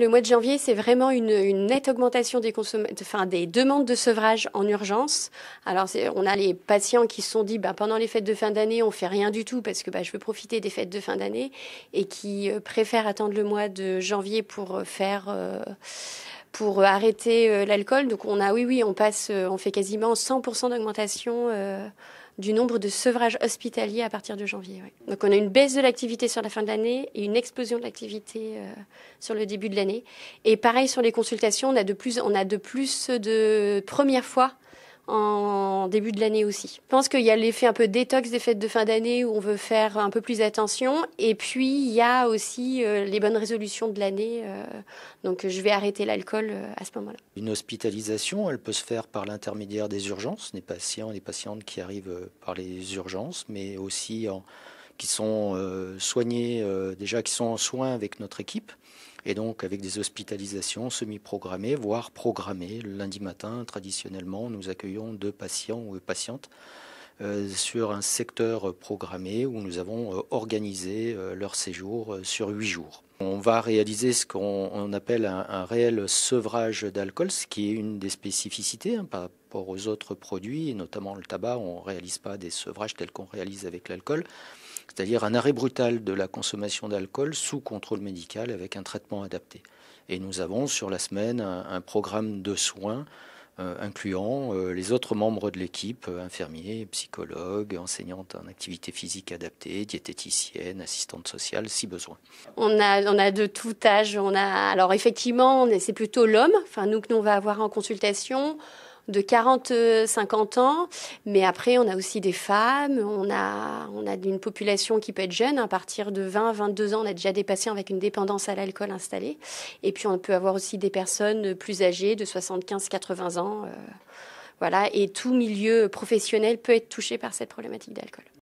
Le mois de janvier, c'est vraiment une nette augmentation des demandes de sevrage en urgence. Alors, on a les patients qui se sont dit, pendant les fêtes de fin d'année, on fait rien du tout parce que je veux profiter des fêtes de fin d'année et qui préfèrent attendre le mois de janvier pour arrêter l'alcool. Donc, on fait quasiment 100% d'augmentation du nombre de sevrages hospitaliers à partir de janvier. Ouais. Donc on a une baisse de l'activité sur la fin de l'année et une explosion de l'activité sur le début de l'année. Et pareil sur les consultations, on a de plus de premières fois en début de l'année aussi. Je pense qu'il y a l'effet un peu détox des fêtes de fin d'année où on veut faire un peu plus attention. Et puis, il y a aussi les bonnes résolutions de l'année. Donc, je vais arrêter l'alcool à ce moment-là. Une hospitalisation, elle peut se faire par l'intermédiaire des urgences, des patients et des patientes qui arrivent par les urgences, mais aussi qui sont soignés, déjà qui sont en soins avec notre équipe. Et donc avec des hospitalisations semi-programmées, voire programmées. Le lundi matin, traditionnellement, nous accueillons 2 patients ou patientes sur un secteur programmé où nous avons organisé leur séjour sur 8 jours. On va réaliser ce qu'on appelle un réel sevrage d'alcool, ce qui est une des spécificités par rapport aux autres produits, et notamment le tabac. On ne réalise pas des sevrages tels qu'on réalise avec l'alcool. C'est-à-dire un arrêt brutal de la consommation d'alcool sous contrôle médical avec un traitement adapté. Et nous avons sur la semaine un programme de soins incluant les autres membres de l'équipe, infirmiers, psychologues, enseignantes en activité physique adaptée, diététiciennes, assistantes sociales si besoin. On a de tout âge. Alors effectivement, c'est plutôt l'homme, nous que l'on va avoir en consultation, de 40-50 ans, mais après on a aussi des femmes, on a une population qui peut être jeune, à partir de 20-22 ans, on a déjà des patients avec une dépendance à l'alcool installée, et puis on peut avoir aussi des personnes plus âgées, de 75-80 ans, et tout milieu professionnel peut être touché par cette problématique d'alcool.